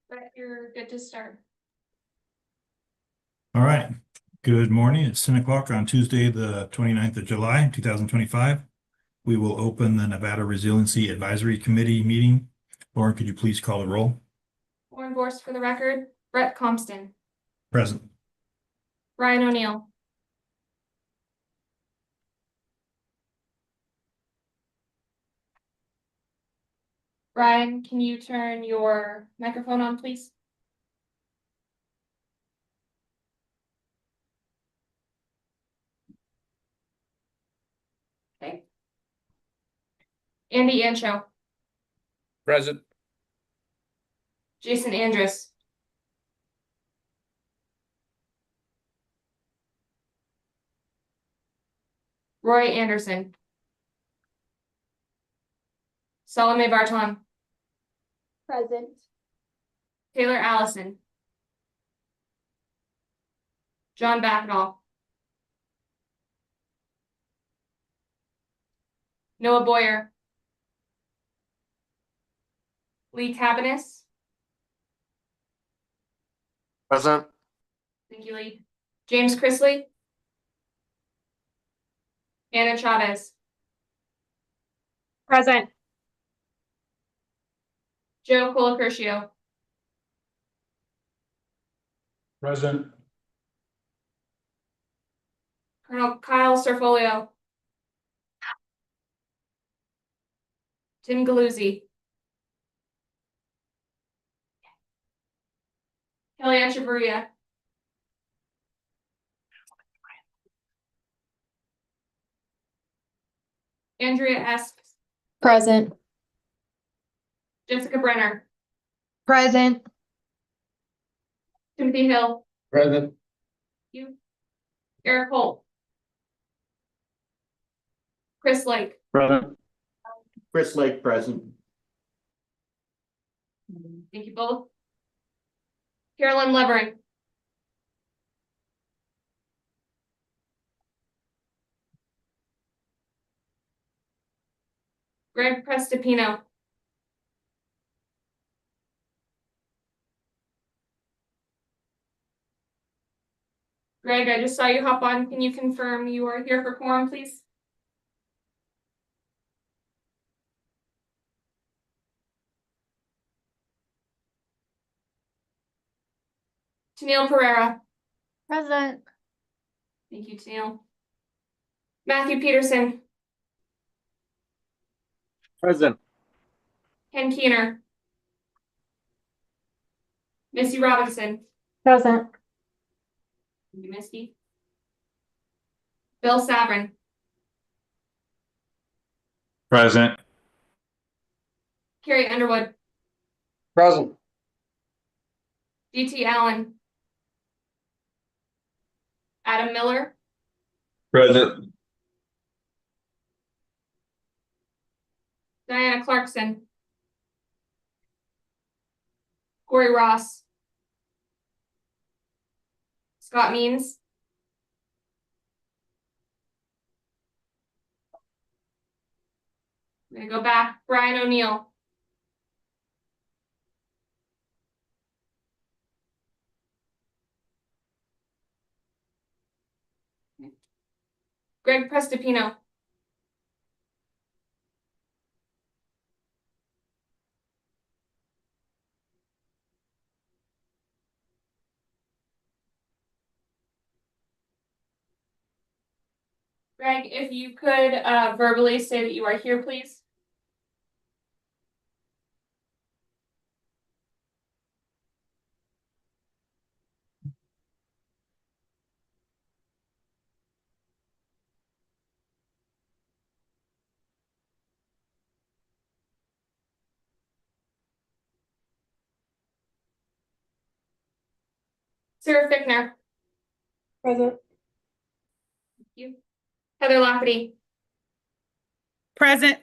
Brett, you're good to start. All right. Good morning. It's 10 o'clock on Tuesday, the 29th of July, 2025. We will open the Nevada Resiliency Advisory Committee meeting. Lauren, could you please call the roll? Lauren Borst for the record. Brett Compston. Present. Ryan O'Neill. Ryan, can you turn your microphone on, please? Okay. Andy Anshow. Present. Jason Andrus. Roy Anderson. Salome Barton. Present. Taylor Allison. John Backnall. Noah Boyer. Lee Cabanis. Present. Thank you, Lee. James Chrisley. Anna Chavez. Present. Joe Colacurcio. Present. Colonel Kyle Serfolio. Tim Galuzzi. Kelly Echeverria. Andrea Esps. Present. Jessica Brenner. Present. Timothy Hill. Present. You. Eric Holt. Chris Lake. Present. Chris Lake, present. Thank you both. Carolyn Levering. Greg Prestipino. Greg, I just saw you hop on. Can you confirm you are here for quorum, please? Tennille Pereira. Present. Thank you, Tennille. Matthew Peterson. Present. Ken Keener. Missy Robinson. Present. Thank you, Misty. Bill Savrin. Present. Carrie Underwood. Present. DT Allen. Adam Miller. Present. Diana Clarkson. Corey Ross. Scott Means. I'm gonna go back. Brian O'Neill. Greg Prestipino. Greg, if you could verbally say that you are here, please. Sarah Fickner. Present. Thank you. Heather Lafferty. Present.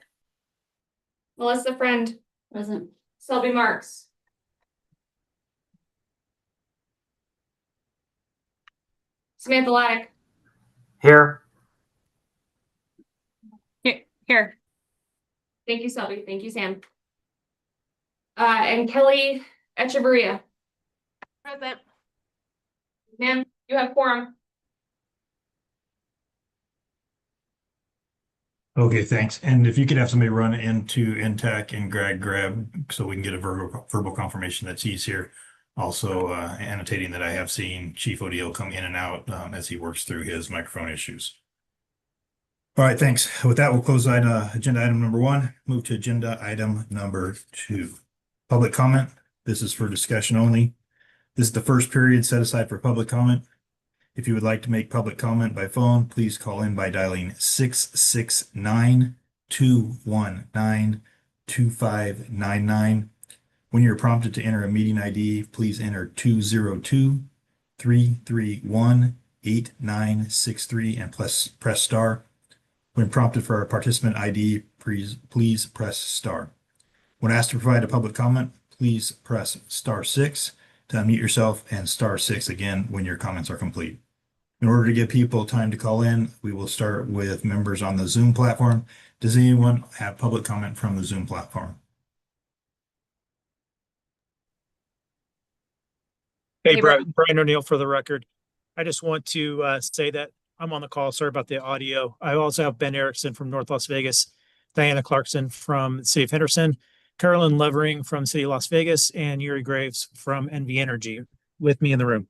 Melissa Friend. Present. Selby Marks. Samantha Laddick. Here. Here. Thank you, Selby. Thank you, Sam. And Kelly Echeverria. Present. Ma'am, you have quorum. Okay, thanks. And if you could have somebody run into Ntac and grab so we can get a verbal confirmation that he's here. Also, annotating that I have seen Chief Odile come in and out as he works through his microphone issues. All right, thanks. With that, we'll close agenda item number 1, move to agenda item number 2. Public comment. This is for discussion only. This is the first period set aside for public comment. If you would like to make public comment by phone, please call in by dialing 669-219-2599. When you're prompted to enter a meeting ID, please enter 202-331-8963 and press star. When prompted for a participant ID, please press star. When asked to provide a public comment, please press star 6 to unmute yourself and star 6 again when your comments are complete. In order to give people time to call in, we will start with members on the Zoom platform. Does anyone have public comment from the Zoom platform? Hey, Hey, Brian O'Neill for the record. I just want to say that I'm on the call. Sorry about the audio. I also have Ben Erickson from North Las Vegas, Diana Clarkson from the City of Henderson, Carolyn Levering from City of Las Vegas, and Yuri Graves from NV Energy with me in the room.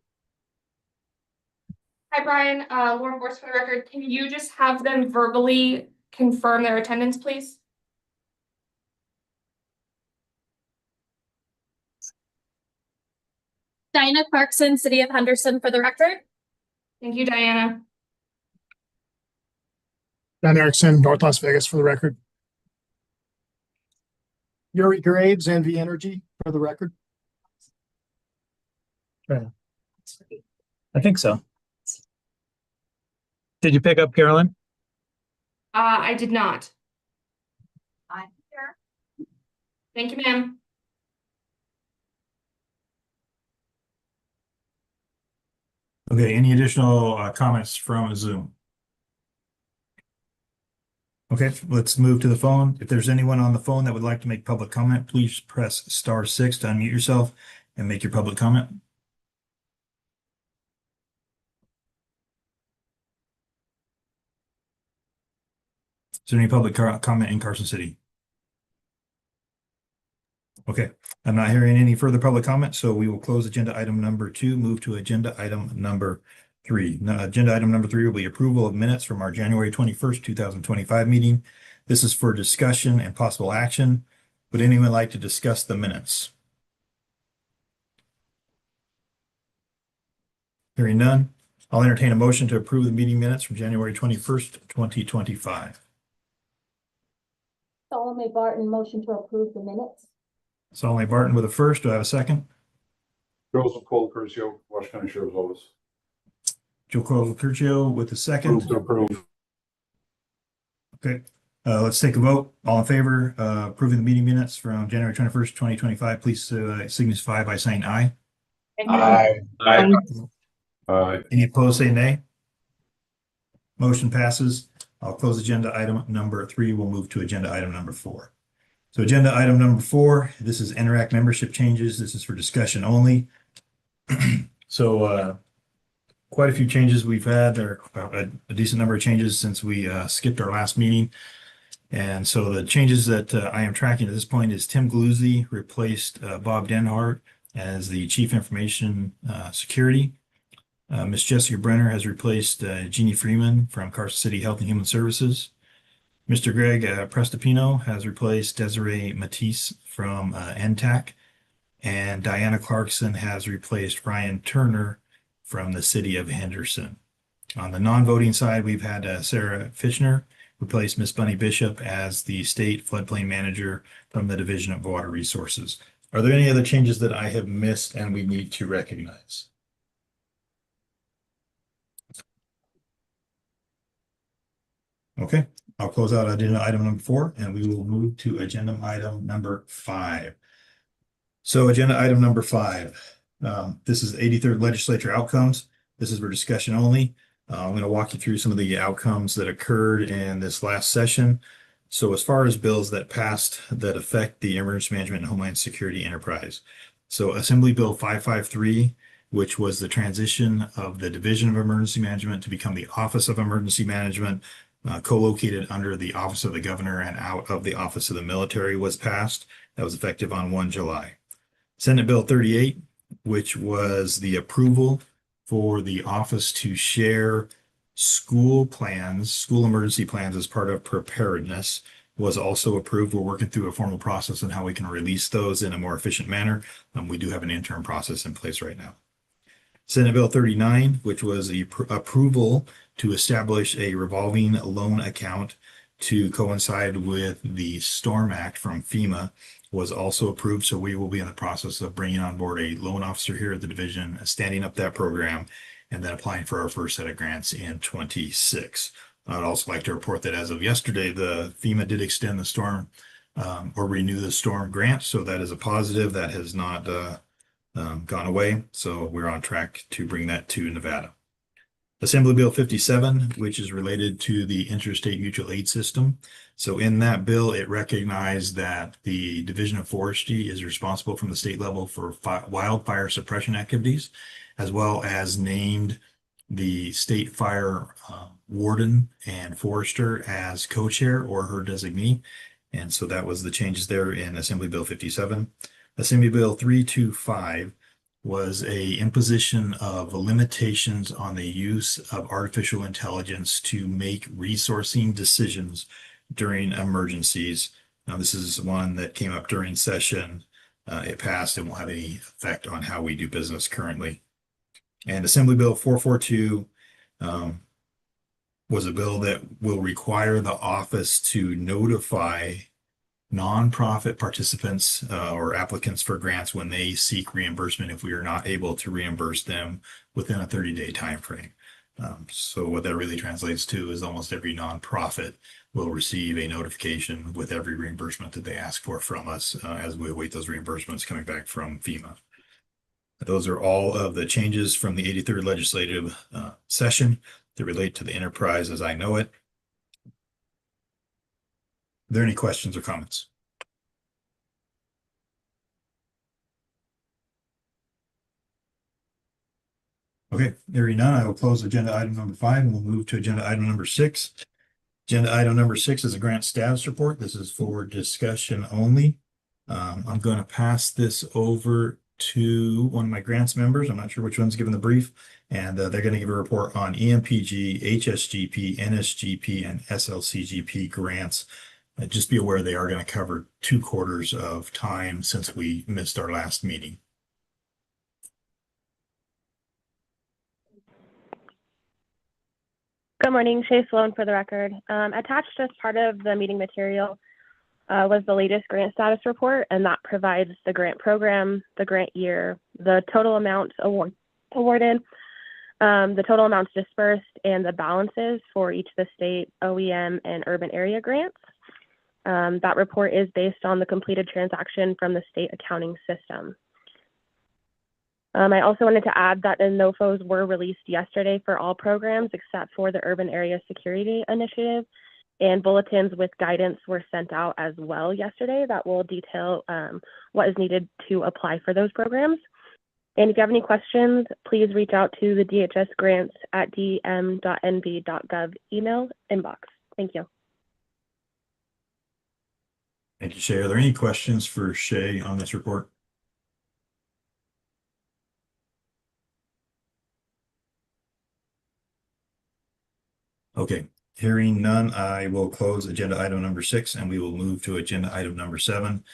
Hi, Brian. Lauren Borst for the record. Can you just have them verbally confirm their attendance, please? Diana Clarkson, City of Henderson for the record. Thank you, Diana. Ben Erickson, North Las Vegas for the record. Yuri Graves, NV Energy for the record. I think so. Did you pick up Carolyn? I did not. I'm here. Thank you, ma'am. Okay, any additional comments from Zoom? Okay, let's move to the phone. If there's anyone on the phone that would like to make public comment, please press star 6 to unmute yourself and make your public comment. Is there any public comment in Carson City? Okay, I'm not hearing any further public comment, so we will close agenda item number 2, move to agenda item number 3. Now, agenda item number 3 will be approval of minutes from our January 21st, 2025 meeting. This is for discussion and possible action. Would anyone like to discuss the minutes? Hearing none, I'll entertain a motion to approve the meeting minutes from January 21st, 2025. Salome Barton, motion to approve the minutes. Solomon Barton with a first. Do I have a second? Joseph Cole Curcio, Washington County Sheriff's Office. Joe Curcio with a second. Move to approve. Okay, let's take a vote. All in favor, approving the meeting minutes from January 21st, 2025, please signify by saying aye. Aye. Aye. Any opposed, say nay. Motion passes. I'll close agenda item number 3. We'll move to agenda item number 4. So agenda item number 4, this is Nrac membership changes. This is for discussion only. So quite a few changes we've had. There are a decent number of changes since we skipped our last meeting. And so the changes that I am tracking at this point is Tim Gluzzi replaced Bob Denhart as the Chief Information Security. Ms. Jessica Brenner has replaced Jeannie Freeman from Carson City Health and Human Services. Mr. Greg Prestopino has replaced Desiree Matisse from NTAC, and Diana Clarkson has replaced Ryan Turner from the City of Henderson. On the non-voting side, we've had Sarah Fitchner replace Miss Bunny Bishop as the State Floodplain Manager from the Division of Water Resources. Are there any other changes that I have missed and we need to recognize? Okay, I'll close out agenda item number 4 and we will move to agenda item number 5. So agenda item number 5, this is 83rd legislature outcomes. This is for discussion only. I'm going to walk you through some of the outcomes that occurred in this last session. So as far as bills that passed that affect the Emergency Management and Homeland Security Enterprise, So Assembly Bill 553, which was the transition of the Division of Emergency Management to become the Office of Emergency Management, co-located under the Office of the Governor and out of the Office of the Military, was passed. That was effective on 1 July. Senate Bill 38, which was the approval for the office to share school plans, school emergency plans as part of preparedness, was also approved. We're working through a formal process on how we can release those in a more efficient manner. We do have an interim process in place right now. Senate Bill 39, which was the approval to establish a revolving loan account to coincide with the Storm Act from FEMA, was also approved. So we will be in the process of bringing on board a loan officer here at the division, standing up that program, and then applying for our first set of grants in 26. I'd also like to report that as of yesterday, the FEMA did extend the storm or renew the storm grant. So that is a positive. That has not gone away. So we're on track to bring that to Nevada. Assembly Bill 57, which is related to the interstate mutual aid system. So in that bill, it recognized that the Division of Forestry is responsible from the state level for wildfire suppression activities, as well as named the state fire warden and forester as co-chair or her designee. And so that was the changes there in Assembly Bill 57. Assembly Bill 325 was a imposition of limitations on the use of artificial intelligence to make resourcing decisions during emergencies. Now, this is one that came up during session. It passed and won't have any effect on how we do business currently. And Assembly Bill 442 was a bill that will require the office to notify nonprofit participants or applicants for grants when they seek reimbursement if we are not able to reimburse them within a 30-day time frame. So what that really translates to is almost every nonprofit will receive a notification with every reimbursement that they ask for from us as we await those reimbursements coming back from FEMA. Those are all of the changes from the 83rd legislative session that relate to the enterprise as I know it. Are there any questions or comments? Okay, hearing none, I will close agenda item number 5 and we'll move to agenda item number 6. Agenda item number 6 is a grant status report. This is for discussion only. I'm going to pass this over to one of my grants members. I'm not sure which one's given the brief, and they're going to give a report on EMPG, HSGP, NSGP, and SLCGP grants. Just be aware they are going to cover 2 quarters of time since we missed our last meeting. Good morning, Shay Sloan for the record. Attached as part of the meeting material was the latest grant status report, and that provides the grant program, the grant year, the total amounts awarded, the total amounts dispersed, and the balances for each of the state, OEM, and urban area grants. That report is based on the completed transaction from the state accounting system. I also wanted to add that the NOFOs were released yesterday for all programs except for the Urban Area Security Initiative, and bulletins with guidance were sent out as well yesterday that will detail what is needed to apply for those programs. And if you have any questions, please reach out to the DHS grants at dm.nv.gov email inbox. Thank you. Thank you, Shay. Are there any questions for Shay on this report? Okay, hearing none, I will close agenda item number 6 and we will move to agenda item number 7.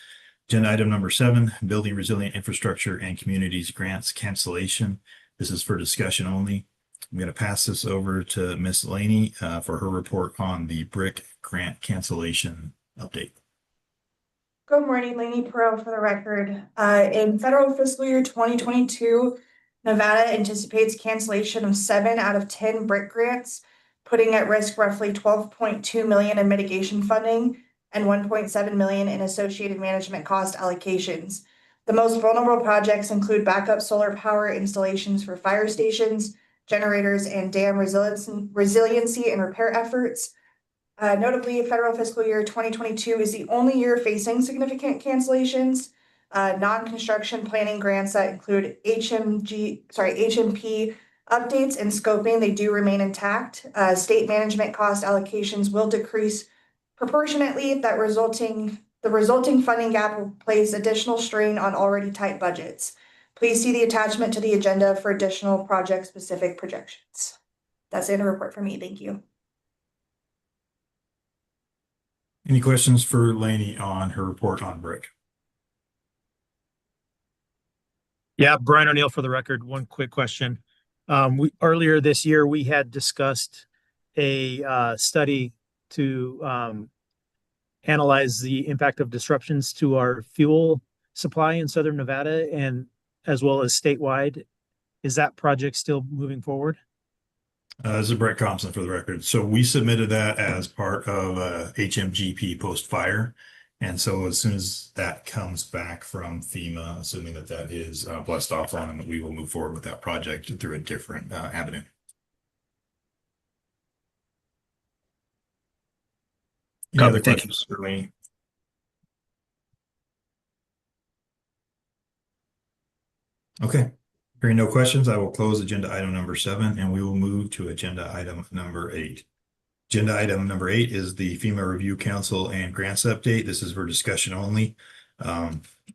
Agenda item number 7, Building Resilient Infrastructure and Communities Grants Cancellation. This is for discussion only. I'm going to pass this over to Ms. Laney for her report on the BRIC grant cancellation update. Good morning, Lainey Perot for the record. In federal fiscal year 2022, Nevada anticipates cancellation of 7 out of 10 BRIC grants, putting at risk roughly $12.2 million in mitigation funding and $1.7 million in associated management cost allocations. The most vulnerable projects include backup solar power installations for fire stations, generators, and dam resiliency and repair efforts. Notably, federal fiscal year 2022 is the only year facing significant cancellations. Non-construction planning grants that include HMP updates and scoping, they do remain intact. State management cost allocations will decrease proportionately. The resulting funding gap will place additional strain on already tight budgets. Please see the attachment to the agenda for additional project-specific projections. That's it, a report for me. Thank you. Any questions for Lainey on her report on BRIC? Yeah, Brian O'Neill for the record. One quick question. Earlier this year, we had discussed a study to analyze the impact of disruptions to our fuel supply in Southern Nevada and as well as statewide. Is that project still moving forward? This is Brett Thompson for the record. So we submitted that as part of HMGP post-fire. And so as soon as that comes back from FEMA, assuming that that is blessed off on, we will move forward with that project through a different avenue. Any other questions for Lainey? Okay. Hearing no questions, I will close agenda item number 7 and we will move to agenda item number 8. Agenda item number 8 is the FEMA Review Council and grants update. This is for discussion only.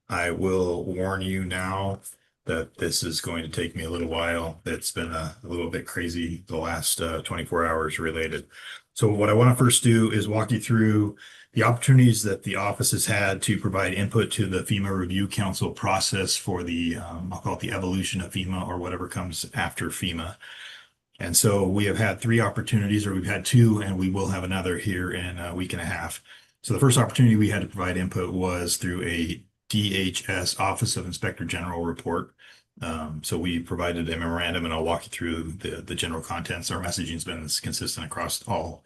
I will warn you now that this is going to take me a little while. It's been a little bit crazy the last 24 hours related. So what I want to first do is walk you through the opportunities that the office has had to provide input to the FEMA Review Council process for the, I'll call it the evolution of FEMA or whatever comes after FEMA. And so we have had 3 opportunities, or we've had 2, and we will have another here in a week and a half. So the first opportunity we had to provide input was through a DHS Office of Inspector General report. So we provided a memorandum, and I'll walk you through the general contents. Our messaging has been consistent across all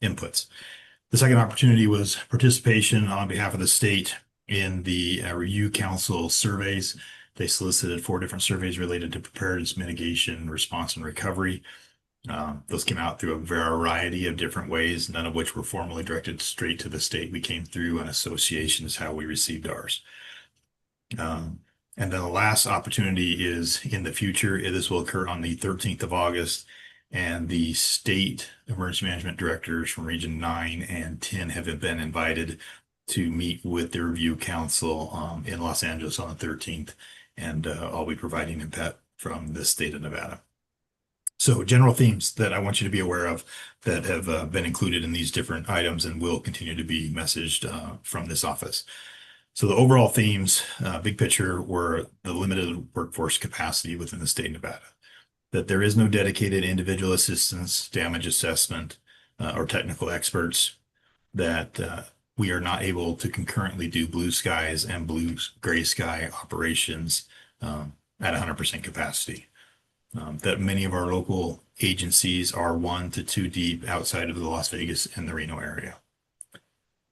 inputs. The second opportunity was participation on behalf of the state in the Review Council surveys. They solicited 4 different surveys related to preparedness, mitigation, response, and recovery. Those came out through a variety of different ways, none of which were formally directed straight to the state. We came through an association is how we received ours. And then the last opportunity is in the future. This will occur on the 13th of August, and the state emergency management directors from Region 9 and 10 have been invited to meet with the Review Council in Los Angeles on the 13th. And I'll be providing input from the state of Nevada. So general themes that I want you to be aware of that have been included in these different items and will continue to be messaged from this office. So the overall themes, big picture, were the limited workforce capacity within the state of Nevada, that there is no dedicated individual assistance, damage assessment, or technical experts, that we are not able to concurrently do blue skies and blue gray sky operations at 100% capacity. That many of our local agencies are 1 to 2 deep outside of the Las Vegas and the Reno area.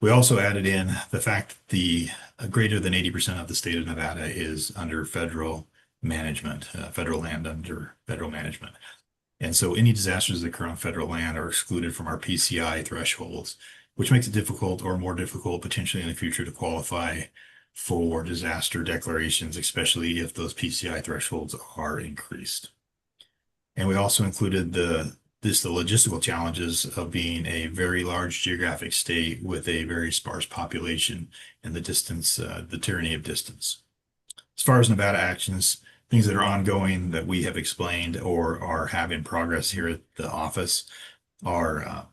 We also added in the fact that the greater than 80% of the state of Nevada is under federal management, federal land under federal management. And so any disasters that occur on federal land are excluded from our PCI thresholds, which makes it difficult or more difficult potentially in the future to qualify for disaster declarations, especially if those PCI thresholds are increased. And we also included the logistical challenges of being a very large geographic state with a very sparse population and the distance, the tyranny of distance. As far as Nevada actions, things that are ongoing that we have explained or have in progress here at the office are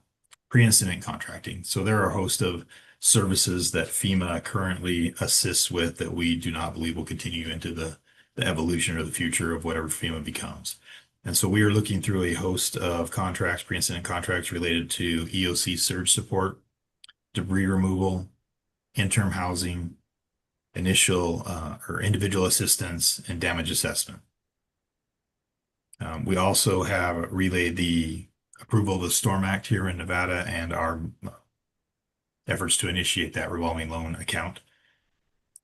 pre-incident contracting. So there are a host of services that FEMA currently assists with that we do not believe will continue into the evolution or the future of whatever FEMA becomes. And so we are looking through a host of contracts, pre-incident contracts related to EOC surge support, debris removal, interim housing, initial or individual assistance, and damage assessment. We also have relayed the approval of the Storm Act here in Nevada and our efforts to initiate that revolving loan account.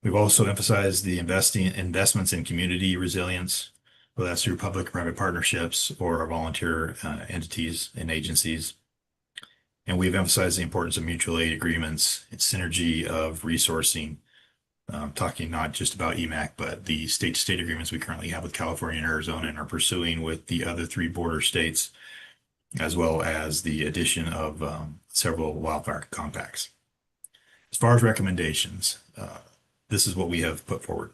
We've also emphasized the investments in community resilience, whether that's through public-private partnerships or volunteer entities and agencies. And we've emphasized the importance of mutual aid agreements and synergy of resourcing talking not just about EMAC, but the state-to-state agreements we currently have with California and Arizona and are pursuing with the other 3 border states, as well as the addition of several wildfire compacts. As far as recommendations, this is what we have put forward.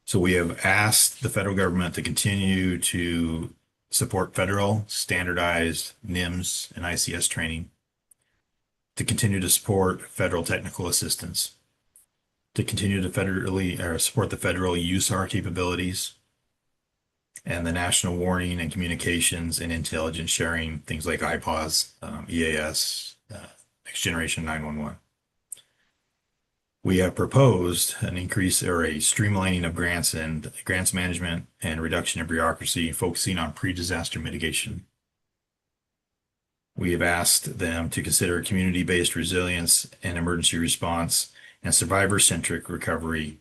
So we have asked the federal government to continue to support federal standardized NIMS and ICS training, to continue to support federal technical assistance, to continue to federally support the federal USAR capabilities, and the national warning and communications and intelligence sharing, things like IPAWS, EAS, Next Generation 911. We have proposed an increase or a streamlining of grants and grants management and reduction of bureaucracy, focusing on pre-disaster mitigation. We have asked them to consider community-based resilience and emergency response and survivor-centric recovery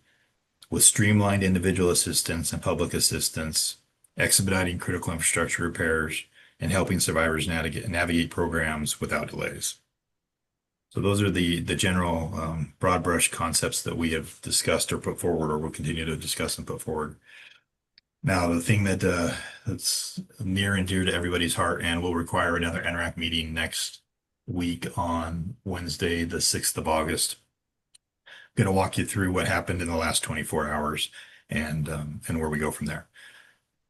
with streamlined individual assistance and public assistance, expediting critical infrastructure repairs, and helping survivors navigate programs without delays. So those are the general broad brush concepts that we have discussed or put forward, or will continue to discuss and put forward. Now, the thing that's near and dear to everybody's heart and will require another Nrac meeting next week on Wednesday, the 6th of August. I'm going to walk you through what happened in the last 24 hours and where we go from there.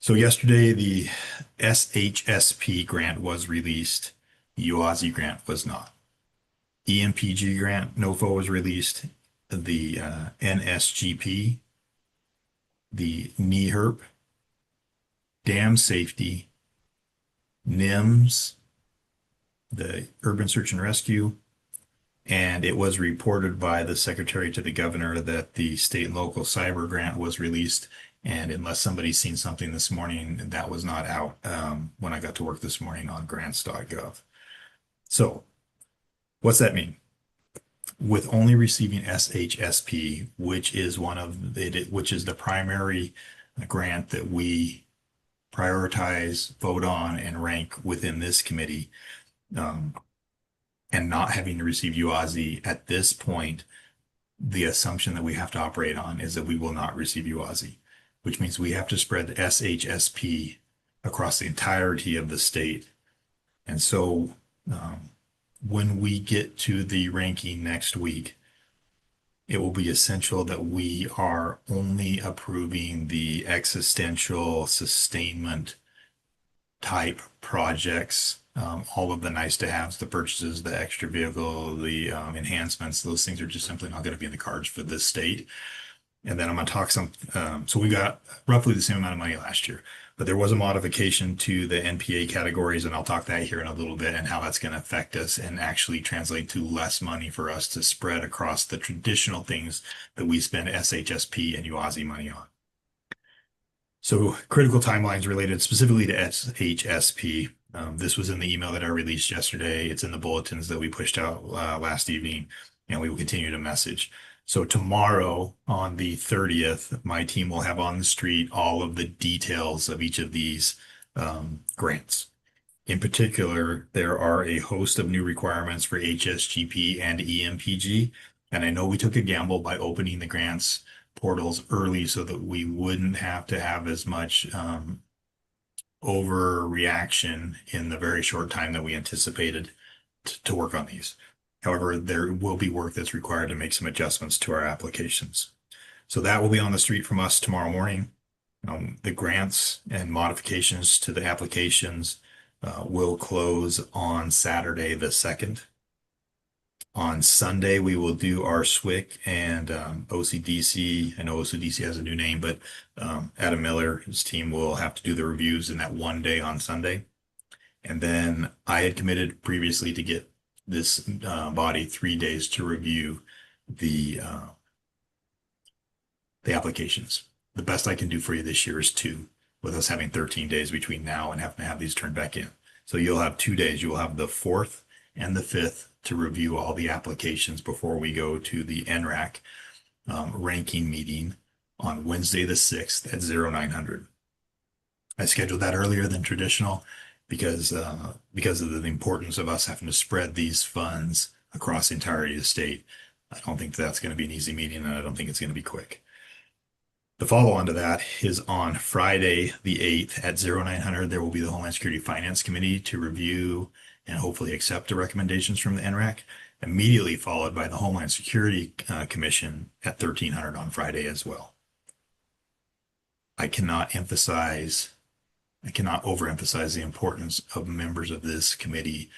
So yesterday, the SHSP grant was released. The UASI grant was not. EMPG grant, NOFO, was released. The NSGP, the NEHRP, dam safety, NIMS, the urban search and rescue, and it was reported by the secretary to the governor that the state and local cyber grant was released. And unless somebody's seen something this morning, that was not out when I got to work this morning on grants.gov. So what's that mean? With only receiving SHSP, which is which is the primary grant that we prioritize, vote on, and rank within this committee, and not having to receive UASI at this point, the assumption that we have to operate on is that we will not receive UASI, which means we have to spread the SHSP across the entirety of the state. And so when we get to the ranking next week, it will be essential that we are only approving the existential sustainment type projects, all of the nice to haves, the purchases, the extra vehicle, the enhancements. Those things are just simply not going to be in the cards for this state. And then I'm going to talk so we got roughly the same amount of money last year, but there was a modification to the NPA categories, and I'll talk that here in a little bit and how that's going to affect us and actually translate to less money for us to spread across the traditional things that we spend SHSP and UASI money on. So critical timelines related specifically to SHSP. This was in the email that I released yesterday. It's in the bulletins that we pushed out last evening, and we will continue to message. So tomorrow on the 30th, my team will have on the street all of the details of each of these grants. In particular, there are a host of new requirements for HSGP and EMPG. And I know we took a gamble by opening the grants portals early so that we wouldn't have to have as much overreaction in the very short time that we anticipated to work on these. However, there will be work that's required to make some adjustments to our applications. So that will be on the street from us tomorrow morning. The grants and modifications to the applications will close on Saturday the 2nd. On Sunday, we will do our SWIC and OCDC. I know OCDC has a new name, but Adam Miller, his team will have to do the reviews in that one day on Sunday. And then I had committed previously to get this body 3 days to review the applications. The best I can do for you this year is 2, with us having 13 days between now and having to have these turned back in. So you'll have 2 days. You will have the 4th and the 5th to review all the applications before we go to the Nrac ranking meeting on Wednesday the 6th at 0900. I scheduled that earlier than traditional because of the importance of us having to spread these funds across the entirety of the state. I don't think that's going to be an easy meeting, and I don't think it's going to be quick. The follow-on to that is on Friday, the 8th at 0900. There will be the Homeland Security Finance Committee to review and hopefully accept the recommendations from the Nrac, immediately followed by the Homeland Security Commission at 1300 on Friday as well. I cannot overemphasize the importance of members of this committee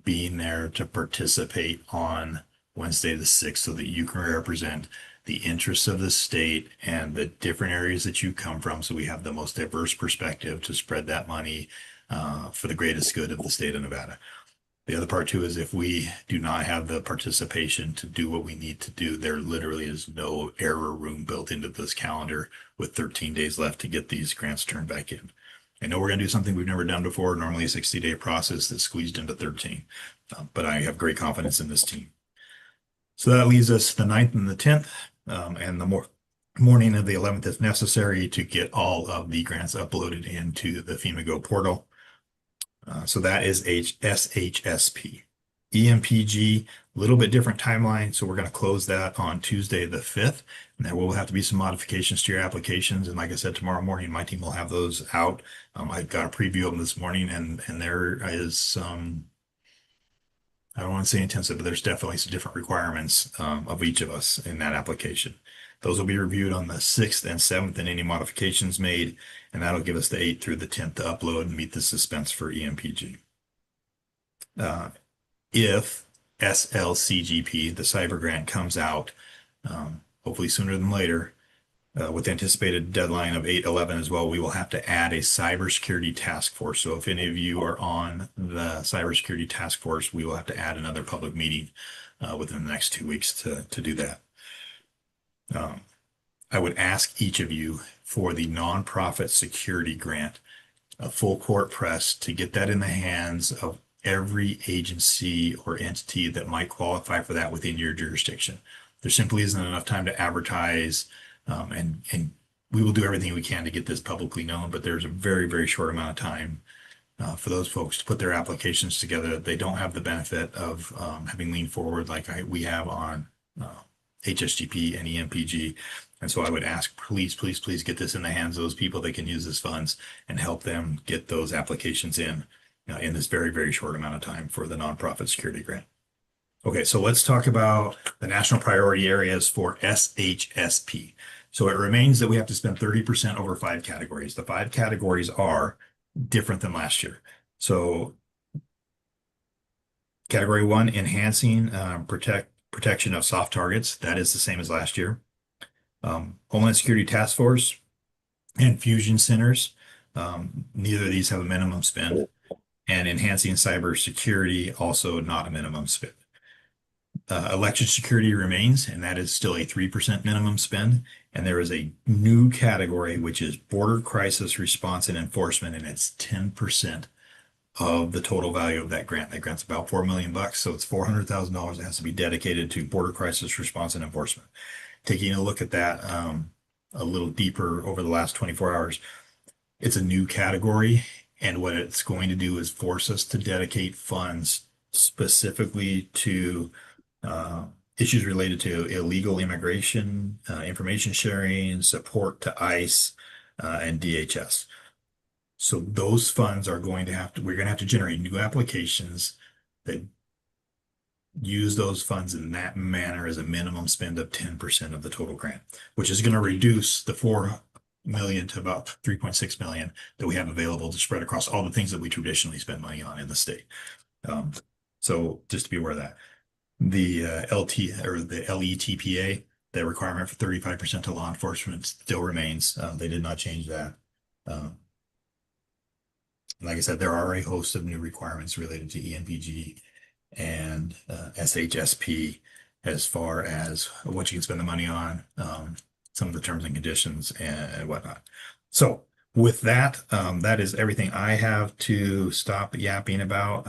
being there to participate on Wednesday the 6th so that you can represent the interests of the state and the different areas that you come from, so we have the most diverse perspective to spread that money for the greatest good of the state of Nevada. The other part too is if we do not have the participation to do what we need to do, there literally is no error room built into this calendar with 13 days left to get these grants turned back in. I know we're going to do something we've never done before, normally a 60-day process that's squeezed into 13, but I have great confidence in this team. So that leaves us the 9th and the 10th, and the morning of the 11th if necessary to get all of the grants uploaded into the FEMA Go portal. So that is SHSP. EMPG, a little bit different timeline. So we're going to close that on Tuesday the 5th. And there will have to be some modifications to your applications. And like I said, tomorrow morning, my team will have those out. I've got a preview of them this morning, and there is some, I don't want to say intensive, but there's definitely some different requirements of each of us in that application. Those will be reviewed on the 6th and 7th and any modifications made, and that'll give us the 8th through the 10th to upload and meet the suspense for EMPG. If SLCGP, the cyber grant, comes out, hopefully sooner than later, with anticipated deadline of 8/11 as well, we will have to add a cybersecurity task force. So if any of you are on the cybersecurity task force, we will have to add another public meeting within the next 2 weeks to do that. I would ask each of you for the nonprofit security grant, a full court press, to get that in the hands of every agency or entity that might qualify for that within your jurisdiction. There simply isn't enough time to advertise, and we will do everything we can to get this publicly known, but there's a very, very short amount of time for those folks to put their applications together. They don't have the benefit of having leaned forward like we have on HSGP and EMPG. And so I would ask, please, please, please get this in the hands of those people that can use this funds and help them get those applications in this very, very short amount of time for the nonprofit security grant. Okay, so let's talk about the national priority areas for SHSP. So it remains that we have to spend 30% over 5 categories. The 5 categories are different than last year. So category 1, enhancing protection of soft targets. That is the same as last year. Homeland Security Task Force and Fusion Centers. Neither of these have a minimum spend. And enhancing cybersecurity, also not a minimum spend. Election security remains, and that is still a 3% minimum spend. And there is a new category, which is border crisis response and enforcement, and it's 10% of the total value of that grant. That grant's about $4 million, so it's $400,000 that has to be dedicated to border crisis response and enforcement. Taking a look at that a little deeper over the last 24 hours, it's a new category, and what it's going to do is force us to dedicate funds specifically to issues related to illegal immigration, information sharing, support to ICE, and DHS. So those funds are going to we're going to have to generate new applications that use those funds in that manner as a minimum spend of 10% of the total grant, which is going to reduce the $4 million to about 3.6 million that we have available to spread across all the things that we traditionally spend money on in the state. So just to be aware of that. The LETPA, the requirement for 35% to law enforcement still remains. They did not change that. Like I said, there are a host of new requirements related to EMPG and SHSP as far as what you can spend the money on, some of the terms and conditions and whatnot. So with that, that is everything I have to stop yapping about.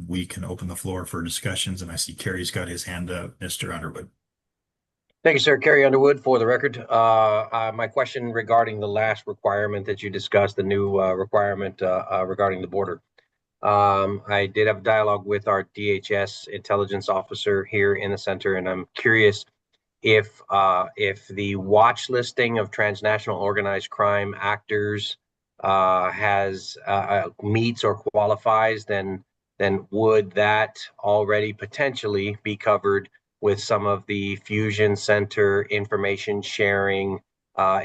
We can open the floor for discussions, and I see Kerry's got his hand up. Mr. Underwood. Thank you, sir. Kerry Underwood for the record. My question regarding the last requirement that you discussed, the new requirement regarding the border. I did have a dialogue with our DHS intelligence officer here in the center, and I'm curious if the watch listing of transnational organized crime actors has meets or qualifies, then would that already potentially be covered with some of the fusion center information sharing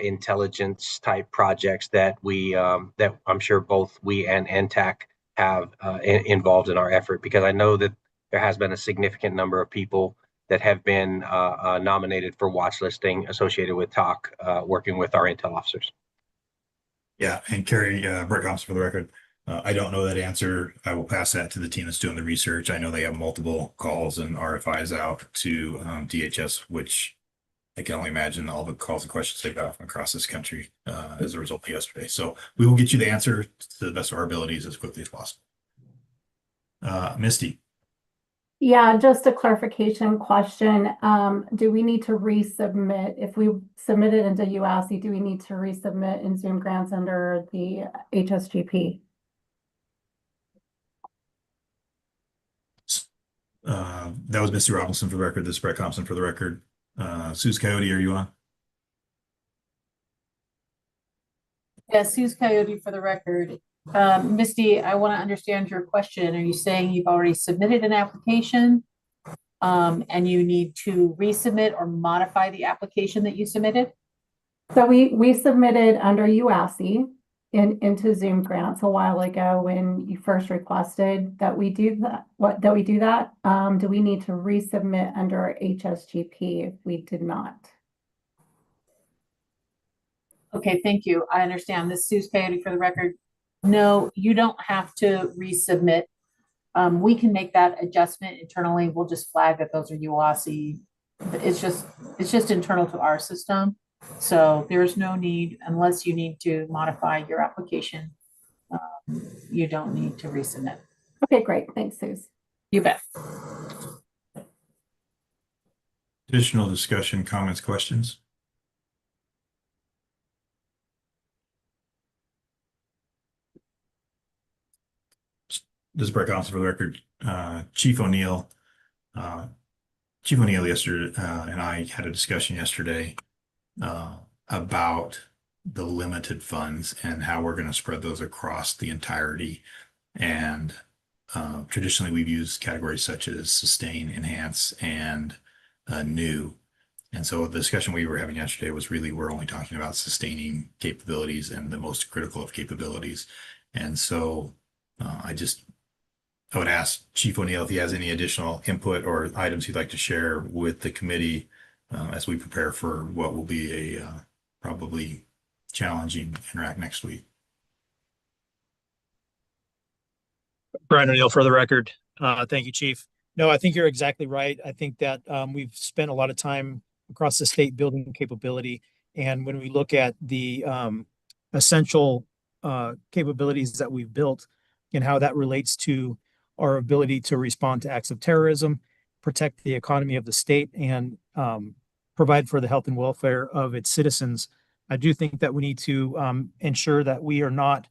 intelligence type projects that that I'm sure both we and NTAC have involved in our effort? Because I know that there has been a significant number of people that have been nominated for watch listing associated with TAC, working with our intel officers. Yeah, and Carrie, Brett Thompson for the record. I don't know that answer. I will pass that to the team that's doing the research. I know they have multiple calls and RFIs out to DHS, which I can only imagine all the calls and questions they got from across this country as a result of yesterday. So we will get you the answer to the best of our abilities as quickly as possible. Misty. Yeah, just a clarification question. Do we need to resubmit, if we submit it into UASI, do we need to resubmit in Zoom grants under the HSGP? That was Misty Robinson for the record. This is Brett Thompson for the record. Suze Coyote, are you on? Yeah, Suze Coyote for the record. Misty, I want to understand your question. Are you saying you've already submitted an application and you need to resubmit or modify the application that you submitted? So we submitted under UASI into Zoom grants a while ago when you first requested that we do that. Do we need to resubmit under HSGP if we did not? Okay, thank you. I understand. This is Suze Coyote for the record. No, you don't have to resubmit. We can make that adjustment internally. We'll just flag that those are UASI. It's just internal to our system. So there's no need, unless you need to modify your application, you don't need to resubmit. Okay, great. Thanks, Suze. You bet. Additional discussion, comments, questions? This is Brett Thompson for the record. Chief O'Neill yesterday and I had a discussion yesterday about the limited funds and how we're going to spread those across the entirety. And traditionally, we've used categories such as sustain, enhance, and new. And so the discussion we were having yesterday was really, we're only talking about sustaining capabilities and the most critical of capabilities. And so I would ask Chief O'Neill if he has any additional input or items he'd like to share with the committee as we prepare for what will be a probably challenging Nrac next week. Brian O'Neill for the record. Thank you, Chief. No, I think you're exactly right. I think that we've spent a lot of time across the state building capability. And when we look at the essential capabilities that we've built and how that relates to our ability to respond to acts of terrorism, protect the economy of the state, and provide for the health and welfare of its citizens, I do think that we need to ensure that we are not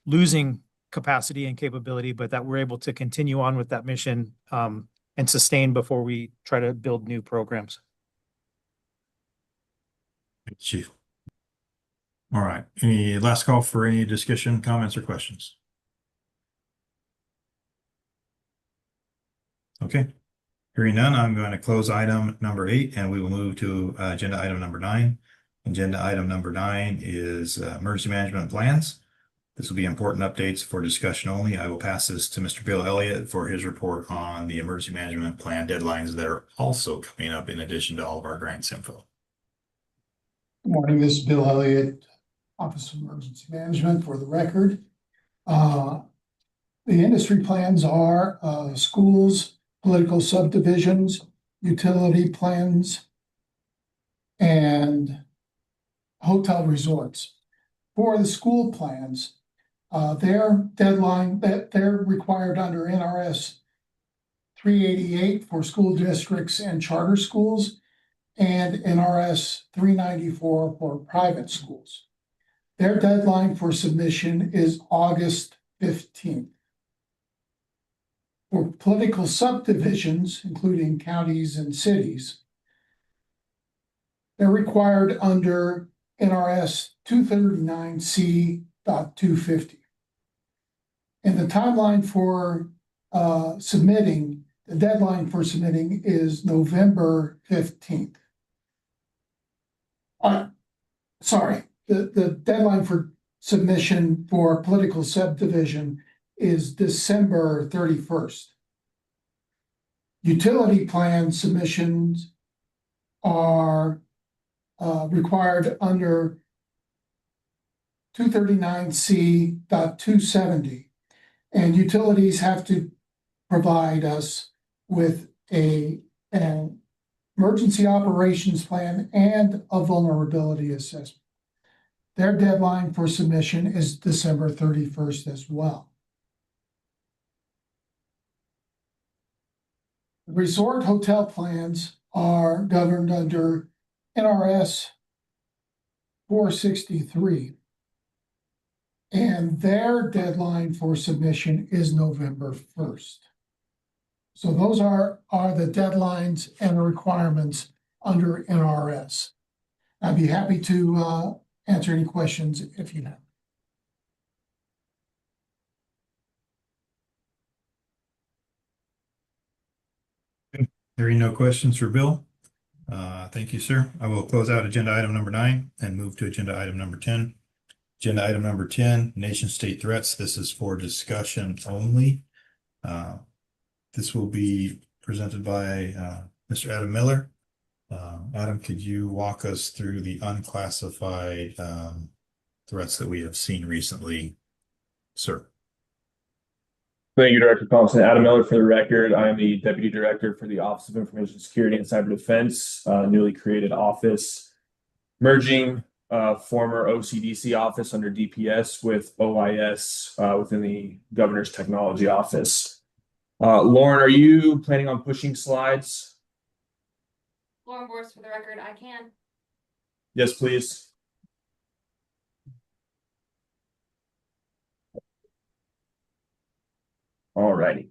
losing capacity and capability, but that we're able to continue on with that mission and sustain before we try to build new programs. Thanks, Chief. All right. Any last call for any discussion, comments, or questions? Okay. Hearing none, I'm going to close item number 8 and we will move to agenda item number 9. Agenda item number 9 is emergency management plans. This will be important updates for discussion only. I will pass this to Mr. Bill Elliott for his report on the emergency management plan deadlines that are also coming up in addition to all of our grants info. Good morning, this is Bill Elliott, Office of Emergency Management for the record. The industry plans are schools, political subdivisions, utility plans, and hotel resorts. For the school plans, their deadline that they're required under NRS 388 for school districts and charter schools, and NRS 394 for private schools. Their deadline for submission is August 15th. For political subdivisions, including counties and cities, they're required under NRS 239C.250. And the timeline for submitting, the deadline for submitting is November 15th. Sorry, the deadline for submission for political subdivision is December 31st. Utility plan submissions are required under 239C.270. And utilities have to provide us with an emergency operations plan and a vulnerability assessment. Their deadline for submission is December 31st as well. Resort hotel plans are governed under NRS 463. And their deadline for submission is November 1st. So those are the deadlines and the requirements under NRS. I'd be happy to answer any questions if you have. Hearing no questions for Bill. Thank you, sir. I will close out agenda item number 9 and move to agenda item number 10. Agenda item number 10, nation state threats. This is for discussion only. This will be presented by Mr. Adam Miller. Adam, could you walk us through the unclassified threats that we have seen recently, sir? Thank you, Director Thompson. Adam Miller for the record. I am the Deputy Director for the Office of Information Security and Cyber Defense, newly created office, merging former OCDC office under DPS with OIS within the Governor's Technology Office. Lauren, are you planning on pushing slides? Lauren Borst for the record, I can. Yes, please. All righty.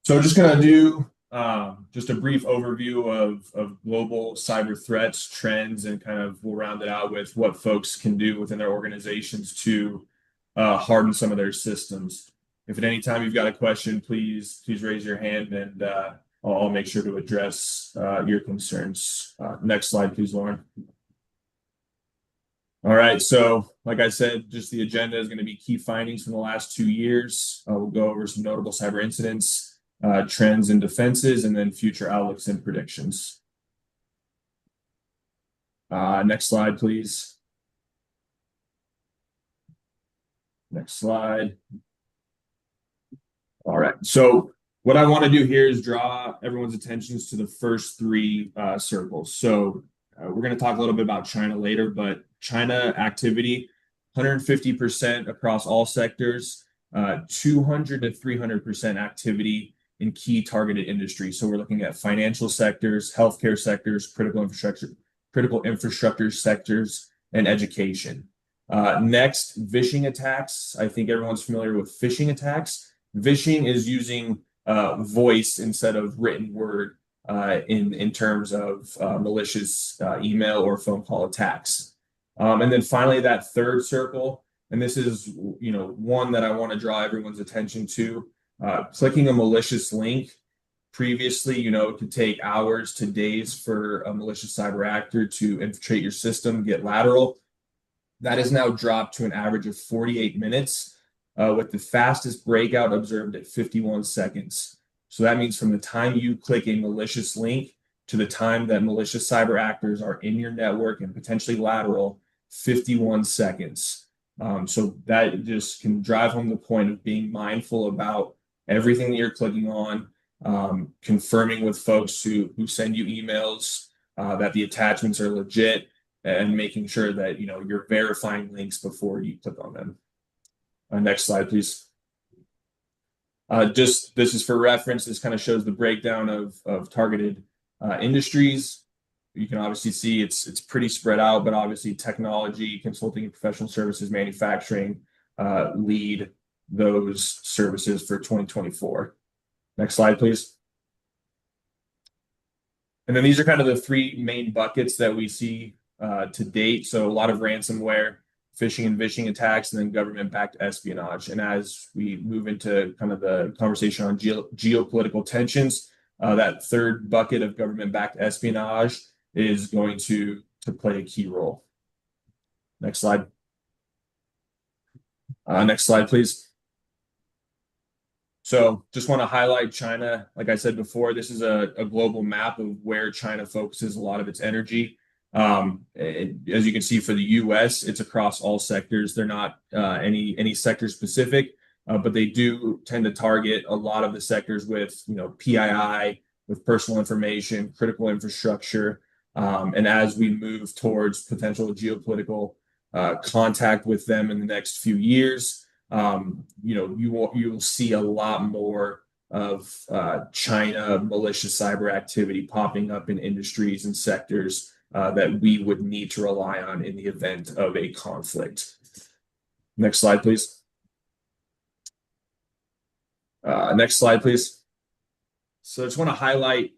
So just going to do just a brief overview of global cyber threats, trends, and kind of we'll round it out with what folks can do within their organizations to harden some of their systems. If at any time you've got a question, please raise your hand and I'll make sure to address your concerns. Next slide, please, Lauren. All right, so like I said, just the agenda is going to be key findings from the last 2 years. We'll go over some notable cyber incidents, trends and defenses, and then future outlooks and predictions. Next slide, please. Next slide. All right, so what I want to do here is draw everyone's attentions to the first 3 circles. So we're going to talk a little bit about China later, but China activity, 150% across all sectors, 200 to 300% activity in key targeted industries. So we're looking at financial sectors, healthcare sectors, critical infrastructure sectors, and education. Next, phishing attacks. I think everyone's familiar with phishing attacks. Phishing is using voice instead of written word in terms of malicious email or phone call attacks. And then finally, that third circle, and this is one that I want to draw everyone's attention to, clicking a malicious link. Previously, it could take hours to days for a malicious cyber actor to infiltrate your system, get lateral. That is now dropped to an average of 48 minutes, with the fastest breakout observed at 51 seconds. So that means from the time you click a malicious link to the time that malicious cyber actors are in your network and potentially lateral, 51 seconds. So that just can drive home the point of being mindful about everything that you're clicking on, confirming with folks who send you emails that the attachments are legit, and making sure that you're verifying links before you click on them. Next slide, please. This is for reference. This kind of shows the breakdown of targeted industries. You can obviously see it's pretty spread out, but obviously technology, consulting, and professional services, manufacturing lead those services for 2024. Next slide, please. And then these are kind of the three main buckets that we see to date. So a lot of ransomware, phishing and vishing attacks, and then government-backed espionage. And as we move into kind of the conversation on geopolitical tensions, that third bucket of government-backed espionage is going to play a key role. Next slide. Next slide, please. So just want to highlight China. Like I said before, this is a global map of where China focuses a lot of its energy. As you can see for the US, it's across all sectors. They're not any sector specific, but they do tend to target a lot of the sectors with, PII, with personal information, critical infrastructure. And as we move towards potential geopolitical contact with them in the next few years, you will see a lot more of China malicious cyber activity popping up in industries and sectors that we would need to rely on in the event of a conflict. Next slide, please. Next slide, please. So I just want to highlight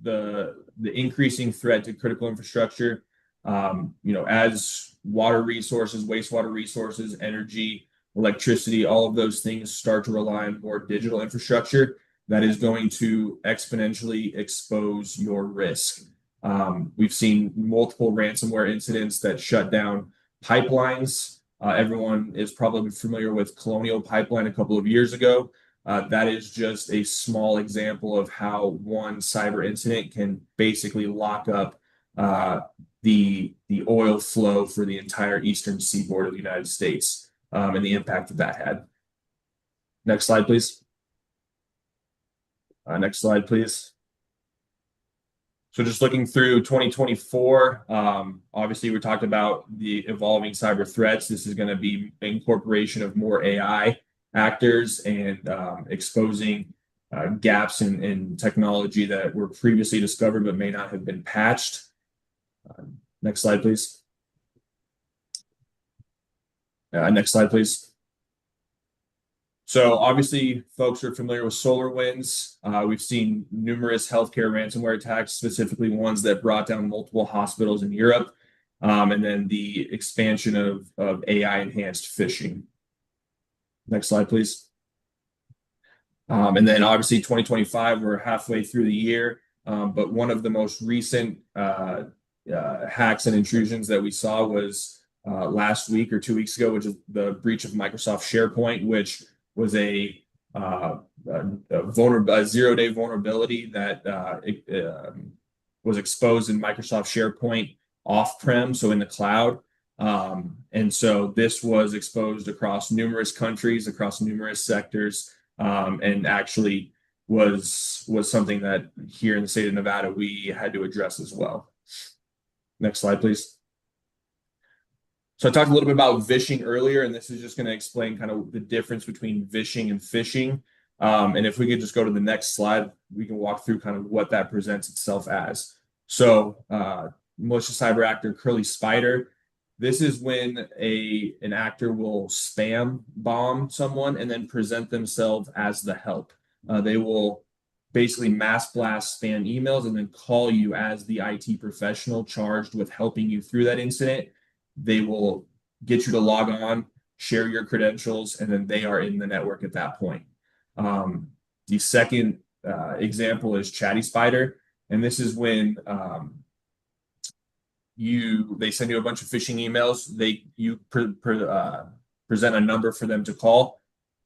the increasing threat to critical infrastructure. As water resources, wastewater resources, energy, electricity, all of those things start to rely on more digital infrastructure, that is going to exponentially expose your risk. We've seen multiple ransomware incidents that shut down pipelines. Everyone is probably familiar with Colonial Pipeline a couple of years ago. That is just a small example of how one cyber incident can basically lock up the oil flow for the entire eastern seaboard of the United States, and the impact that had. Next slide, please. Next slide, please. So just looking through 2024, obviously we talked about the evolving cyber threats. This is going to be incorporation of more AI actors and exposing gaps in technology that were previously discovered but may not have been patched. Next slide, please. Next slide, please. So obviously, folks are familiar with SolarWinds. We've seen numerous healthcare ransomware attacks, specifically ones that brought down multiple hospitals in Europe, and then the expansion of AI-enhanced phishing. Next slide, please. And then obviously 2025, we're halfway through the year, but one of the most recent hacks and intrusions that we saw was last week or 2 weeks ago, which is the breach of Microsoft SharePoint, which was a zero-day vulnerability that was exposed in Microsoft SharePoint off-prem, so in the cloud. And so this was exposed across numerous countries, across numerous sectors, and actually was something that here in the state of Nevada we had to address as well. Next slide, please. So I talked a little bit about vishing earlier, and this is just going to explain kind of the difference between vishing and phishing. And if we could just go to the next slide, we can walk through kind of what that presents itself as. So malicious cyber actor Curly Spider. This is when an actor will spam bomb someone and then present themselves as the help. They will basically mass blast spam emails and then call you as the IT professional charged with helping you through that incident. They will get you to log on, share your credentials, and then they are in the network at that point. The second example is Chatty Spider, and this is when they send you a bunch of phishing emails. You present a number for them to call.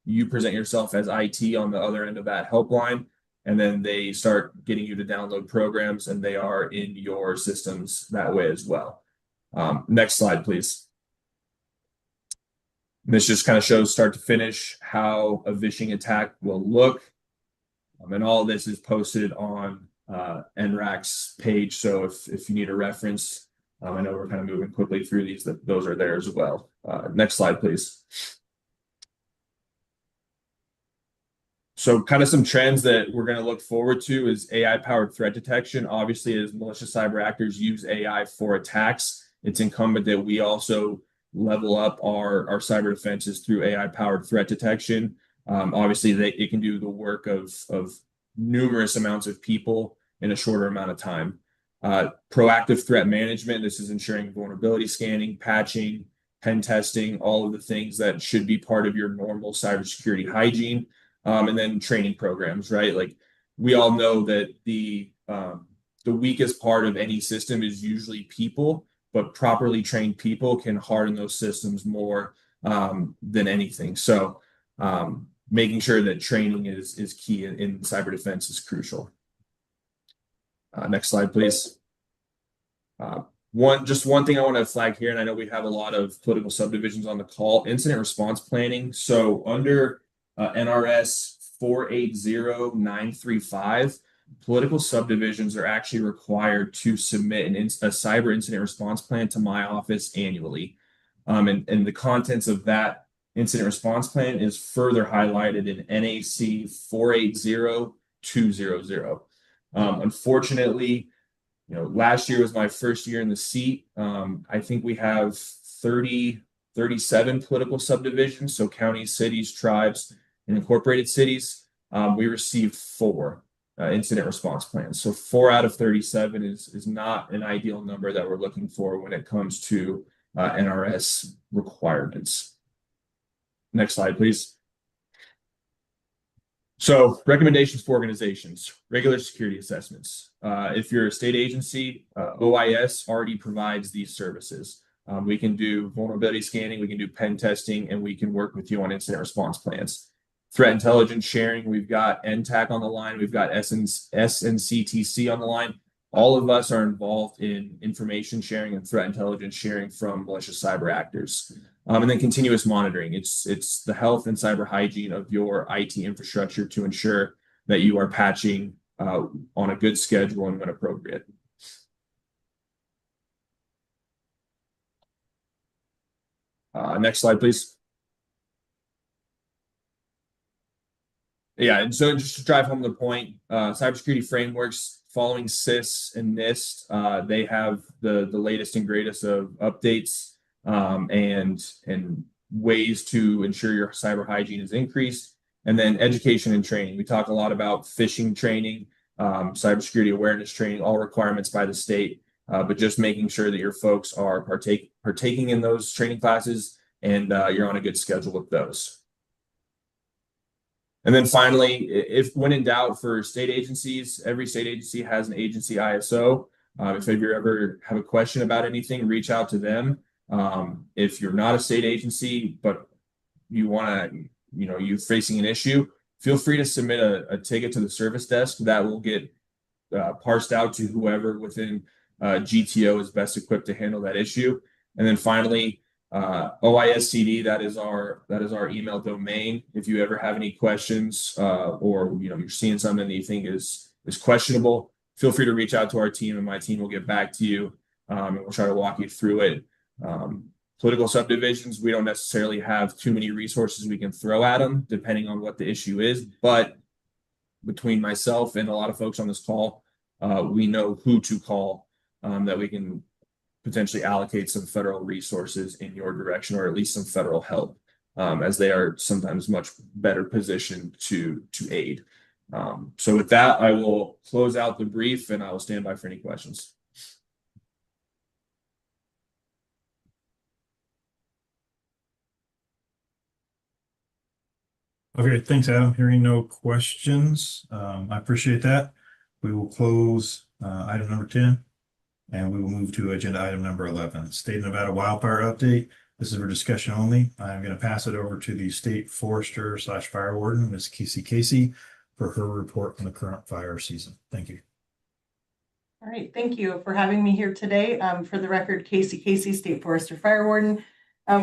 You present yourself as IT on the other end of that helpline, and then they start getting you to download programs, and they are in your systems that way as well. Next slide, please. This just kind of shows start to finish how a vishing attack will look. And all of this is posted on Nrac's page. So if you need a reference, I know we're kind of moving quickly through these, those are there as well. Next slide, please. So kind of some trends that we're going to look forward to is AI-powered threat detection. Obviously, as malicious cyber actors use AI for attacks, it's incumbent that we also level up our cyber defenses through AI-powered threat detection. Obviously, it can do the work of numerous amounts of people in a shorter amount of time. Proactive threat management. This is ensuring vulnerability scanning, patching, pen testing, all of the things that should be part of your normal cybersecurity hygiene. And then training programs, right? Like we all know that the weakest part of any system is usually people, but properly trained people can harden those systems more than anything. So making sure that training is key in cyber defense is crucial. Next slide, please. One thing I want to flag here, and I know we have a lot of political subdivisions on the call, incident response planning. So under NRS 480935, political subdivisions are actually required to submit a cyber incident response plan to my office annually. And the contents of that incident response plan is further highlighted in NAC 480200. Unfortunately, last year was my first year in the seat. I think we have 37 political subdivisions, so counties, cities, tribes, and incorporated cities. We received 4 incident response plans. So 4 out of 37 is not an ideal number that we're looking for when it comes to NRS requirements. Next slide, please. So recommendations for organizations, regular security assessments. If you're a state agency, OIS already provides these services. We can do vulnerability scanning, we can do pen testing, and we can work with you on incident response plans. Threat intelligence sharing, we've got NTAC on the line, we've got SNCTC on the line. All of us are involved in information sharing and threat intelligence sharing from malicious cyber actors. And then continuous monitoring. It's the health and cyber hygiene of your IT infrastructure to ensure that you are patching on a good schedule and when appropriate. Next slide, please. Yeah, and so just to drive home the point, cybersecurity frameworks following CIS and NIST, they have the latest and greatest of updates and ways to ensure your cyber hygiene is increased. And then education and training. We talk a lot about phishing training, cybersecurity awareness training, all requirements by the state, but just making sure that your folks are partaking in those training classes and you're on a good schedule with those. And then finally, if when in doubt for state agencies, every state agency has an agency ISO. If you ever have a question about anything, reach out to them. If you're not a state agency, but you want to, you're facing an issue, feel free to submit a ticket to the service desk that will get parsed out to whoever within GTO is best equipped to handle that issue. And then finally, OISCD, that is our email domain. If you ever have any questions or you're seeing something that you think is questionable, feel free to reach out to our team and my team will get back to you and we'll try to walk you through it. Political subdivisions, we don't necessarily have too many resources we can throw at them depending on what the issue is, but between myself and a lot of folks on this call, we know who to call that we can potentially allocate some federal resources in your direction, or at least some federal help, as they are sometimes much better positioned to aid. So with that, I will close out the brief and I will stand by for any questions. Okay, thanks, Adam. Hearing no questions, I appreciate that. We will close item number 10. And we will move to agenda item number 11, State of Nevada wildfire update. This is for discussion only. I'm going to pass it over to the state forester / fire warden, Ms. Casey, for her report on the current fire season. Thank you. All right, thank you for having me here today. For the record, Casey, state forester fire warden.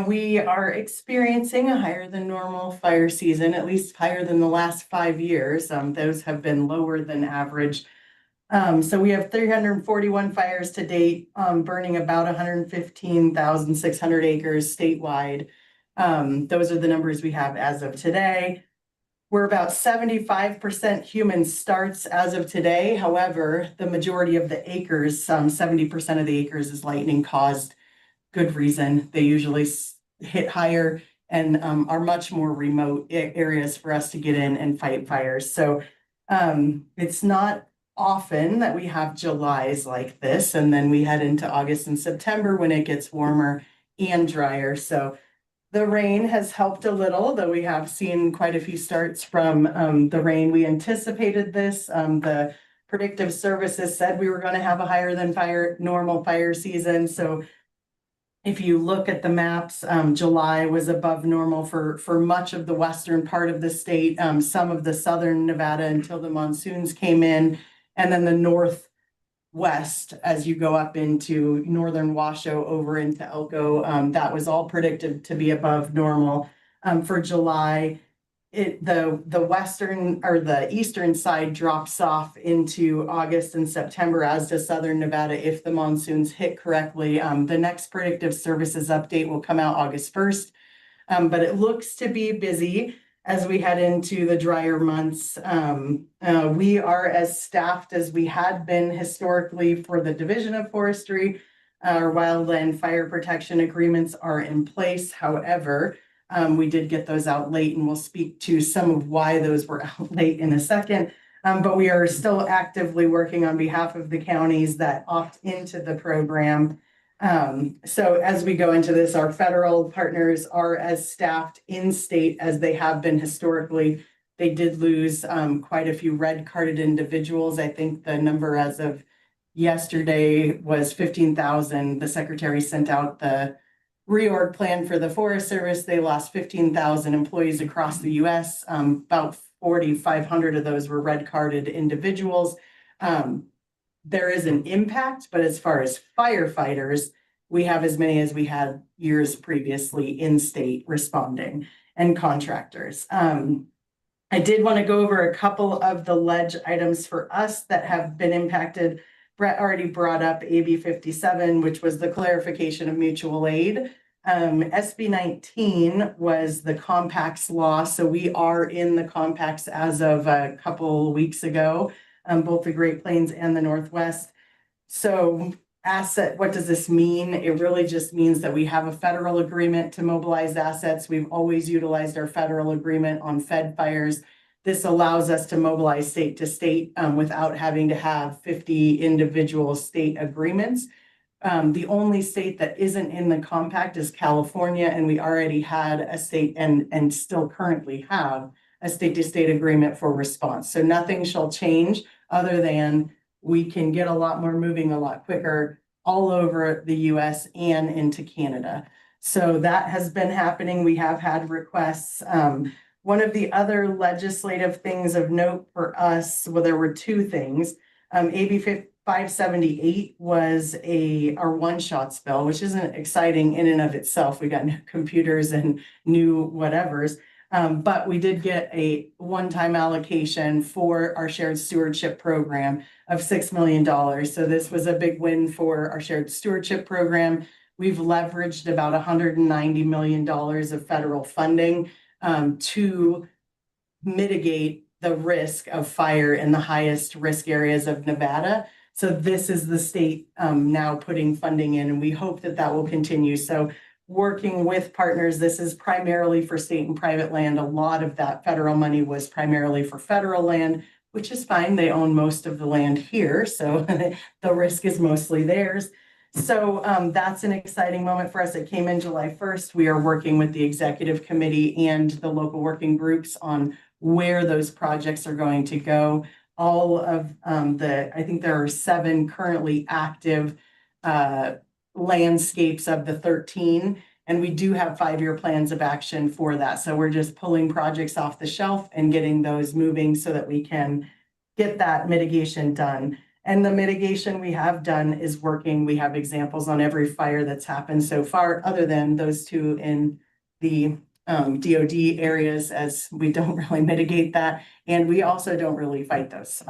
We are experiencing a higher than normal fire season, at least higher than the last 5 years. Those have been lower than average. So we have 341 fires to date, burning about 115,600 acres statewide. Those are the numbers we have as of today. We're about 75% human starts as of today. However, the majority of the acres, 70% of the acres is lightning caused. Good reason. They usually hit higher and are much more remote areas for us to get in and fight fires. So It's not often that we have Julys like this, and then we head into August and September when it gets warmer and drier. So the rain has helped a little, though we have seen quite a few starts from the rain. We anticipated this. The predictive services said we were going to have a higher than normal fire season. So if you look at the maps, July was above normal for much of the western part of the state, some of the southern Nevada until the monsoons came in, and then the northwest as you go up into northern Washoe over into Elko. That was all predicted to be above normal. For July, the western or the eastern side drops off into August and September, as does southern Nevada if the monsoons hit correctly. The next predictive services update will come out August 1st, but it looks to be busy as we head into the drier months. We are as staffed as we had been historically for the Division of Forestry. Our wildland fire protection agreements are in place. However, we did get those out late, and we'll speak to some of why those were out late in a second. But we are still actively working on behalf of the counties that opt into the program. So as we go into this, our federal partners are as staffed in state as they have been historically. They did lose quite a few red carded individuals. I think the number as of yesterday was 15,000. The secretary sent out the reorg plan for the Forest Service. They lost 15,000 employees across the US. About 4,500 of those were red carded individuals. There is an impact, but as far as firefighters, we have as many as we had years previously in state responding, and contractors. I did want to go over a couple of the ledge items for us that have been impacted. Brett already brought up AB 57, which was the clarification of mutual aid. SB 19 was the compacts law. So we are in the compacts as of a couple weeks ago, both the Great Plains and the Northwest. So what does this mean? It really just means that we have a federal agreement to mobilize assets. We've always utilized our federal agreement on Fed fires. This allows us to mobilize state to state without having to have 50 individual state agreements. The only state that isn't in the compact is California, and we already had a state and still currently have a state to state agreement for response. So nothing shall change other than we can get a lot more moving a lot quicker all over the US and into Canada. So that has been happening. We have had requests. One of the other legislative things of note for us, well, there were two things. AB 578 was our one-shot bill, which isn't exciting in and of itself. We got new computers and new whatevers. But we did get a one-time allocation for our shared stewardship program of $6 million. So this was a big win for our shared stewardship program. We've leveraged about $190 million of federal funding to mitigate the risk of fire in the highest risk areas of Nevada. So this is the state now putting funding in, and we hope that that will continue. So working with partners, this is primarily for state and private land. A lot of that federal money was primarily for federal land, which is fine. They own most of the land here, so the risk is mostly theirs. So that's an exciting moment for us. It came in July 1st. We are working with the executive committee and the local working groups on where those projects are going to go. All of I think there are 7 currently active landscapes of the 13, and we do have 5-year plans of action for that. So we're just pulling projects off the shelf and getting those moving so that we can get that mitigation done. And the mitigation we have done is working. We have examples on every fire that's happened so far, other than those 2 in the DOD areas, as we don't really mitigate that. And we also don't really fight those.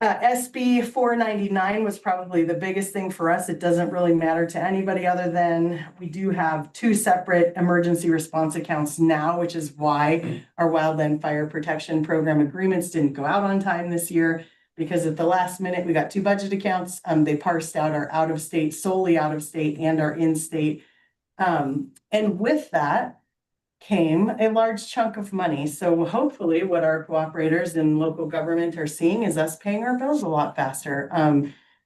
SB 499 was probably the biggest thing for us. It doesn't really matter to anybody other than we do have 2 separate emergency response accounts now, which is why our wildland fire protection program agreements didn't go out on time this year, because at the last minute we got 2 budget accounts. They parsed out our out of state, solely out of state, and our in state. And with that, came a large chunk of money. So hopefully what our cooperators in local government are seeing is us paying our bills a lot faster.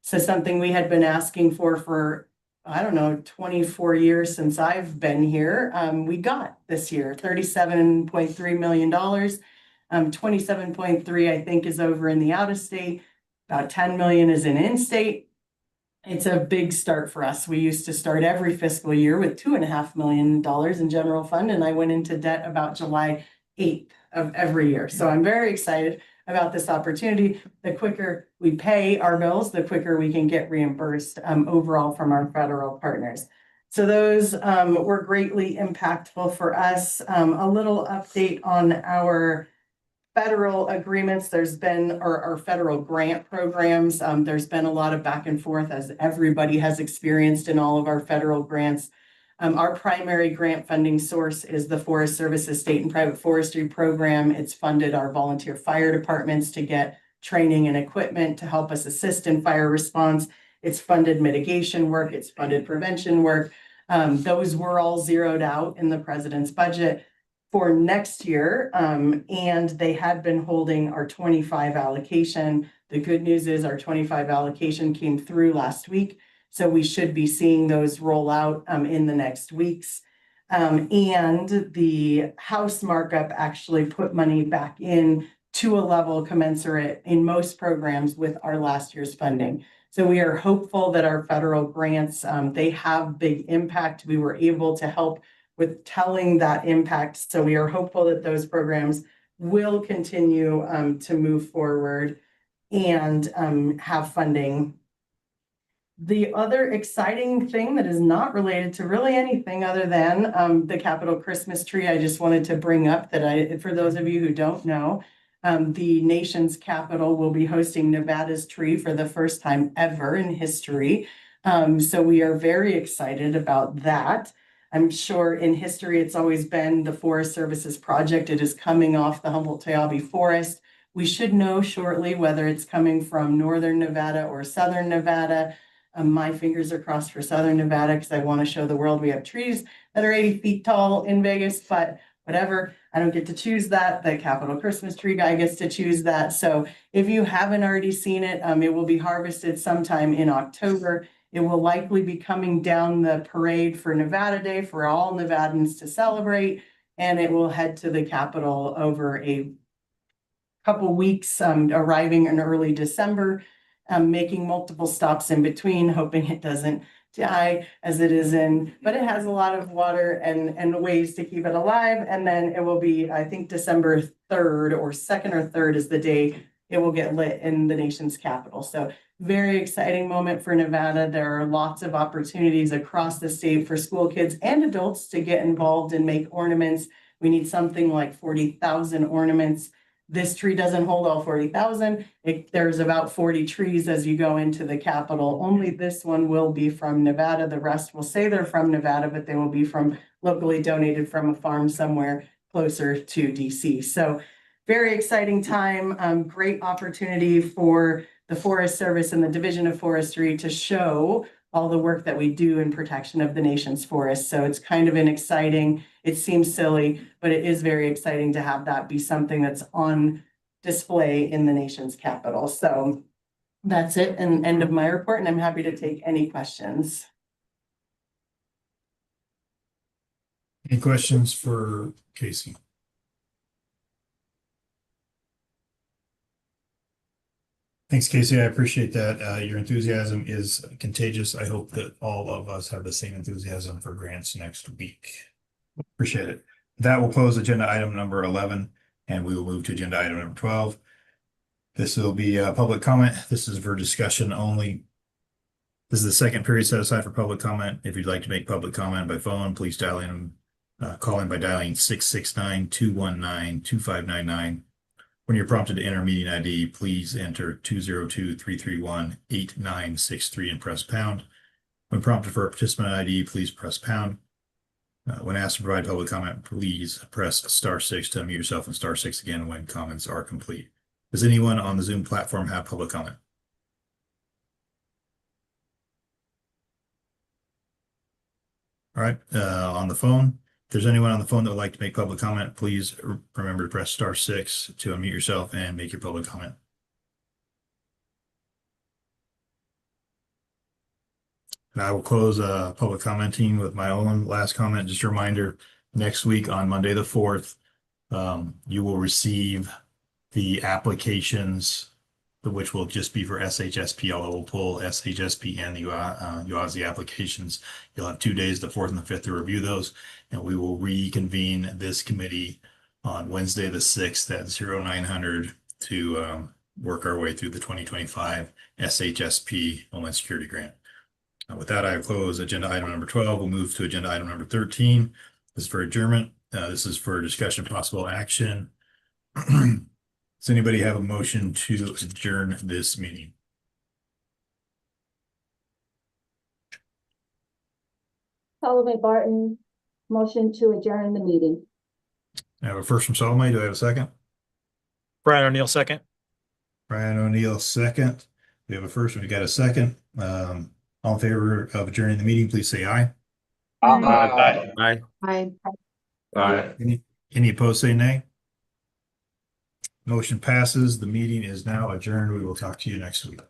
So something we had been asking for, I don't know, 24 years since I've been here, we got this year, $37.3 million. 27.3, I think, is over in the out of state. About 10 million is in-state. It's a big start for us. We used to start every fiscal year with $2.5 million in general fund, and I went into debt about July 8th of every year. So I'm very excited about this opportunity. The quicker we pay our bills, the quicker we can get reimbursed overall from our federal partners. So those were greatly impactful for us. A little update on our federal agreements. There's been our federal grant programs. There's been a lot of back and forth, as everybody has experienced in all of our federal grants. Our primary grant funding source is the Forest Service's State and Private Forestry Program. It's funded our volunteer fire departments to get training and equipment to help us assist in fire response. It's funded mitigation work. It's funded prevention work. Those were all zeroed out in the president's budget for next year, and they had been holding our 25 allocation. The good news is our 25 allocation came through last week, so we should be seeing those roll out in the next weeks. And the House markup actually put money back in to a level commensurate in most programs with our last year's funding. So we are hopeful that our federal grants, they have big impact. We were able to help with telling that impact. So we are hopeful that those programs will continue to move forward and have funding. The other exciting thing that is not related to really anything other than the Capitol Christmas tree, I just wanted to bring up that for those of you who don't know, the nation's capital will be hosting Nevada's tree for the first time ever in history. So we are very excited about that. I'm sure in history, it's always been the Forest Service's project. It is coming off the Humboldt-Toyabe Forest. We should know shortly whether it's coming from Northern Nevada or Southern Nevada. My fingers are crossed for Southern Nevada because I want to show the world we have trees that are 80 feet tall in Vegas, but whatever, I don't get to choose that. The Capitol Christmas tree guy gets to choose that. So if you haven't already seen it, it will be harvested sometime in October. It will likely be coming down the parade for Nevada Day for all Nevadans to celebrate, and it will head to the Capitol over a couple weeks, arriving in early December, making multiple stops in between, hoping it doesn't die as it is but it has a lot of water and ways to keep it alive. And then it will be, I think, December 3rd or 2nd or 3rd is the day it will get lit in the nation's capital. So very exciting moment for Nevada. There are lots of opportunities across the state for school kids and adults to get involved and make ornaments. We need something like 40,000 ornaments. This tree doesn't hold all 40,000. There's about 40 trees as you go into the Capitol. Only this one will be from Nevada. The rest will say they're from Nevada, but they will be from locally donated from a farm somewhere closer to DC. So very exciting time, great opportunity for the Forest Service and the Division of Forestry to show all the work that we do in protection of the nation's forests. So it's kind of it seems silly, but it is very exciting to have that be something that's on display in the nation's capital. So that's it, and end of my report, and I'm happy to take any questions. Any questions for Casey? Thanks, Casey. I appreciate that. Your enthusiasm is contagious. I hope that all of us have the same enthusiasm for grants next week. Appreciate it. That will close agenda item number 11, and we will move to agenda item number 12. This will be public comment. This is for discussion only. This is the second period set aside for public comment. If you'd like to make public comment by phone, please call in by dialing 669-219-2599. When you're prompted to enter meeting ID, please enter 202-331-8963 and press pound. When prompted for a participant ID, please press pound. When asked to provide public comment, please press *6 to unmute yourself and *6 again when comments are complete. Does anyone on the Zoom platform have public comment? All right, on the phone, there's anyone on the phone that would like to make public comment, please remember to press *6 to unmute yourself and make your public comment. And I will close public commenting with my own last comment. Just a reminder, next week on Monday, the 4th, you will receive the applications, which will just be for SHSP, although we'll pull SHSP and the UASI applications. You'll have 2 days, the 4th and the 5th, to review those, and we will reconvene this committee on Wednesday, the 6th at 0900 to work our way through the 2025 SHSP Homeland Security Grant. With that, I close agenda item number 12. We'll move to agenda item number 13. This is for adjournment. This is for discussion, possible action. Does anybody have a motion to adjourn this meeting? Sullivan Barton, motion to adjourn the meeting. I have a first from Salome. Do I have a second? Brian O'Neill, second. Brian O'Neill, second. We have a first. We got a second. All in favor of adjourning the meeting, please say aye. Aye. Aye. Any opposed, say nay. Motion passes. The meeting is now adjourned. We will talk to you next week.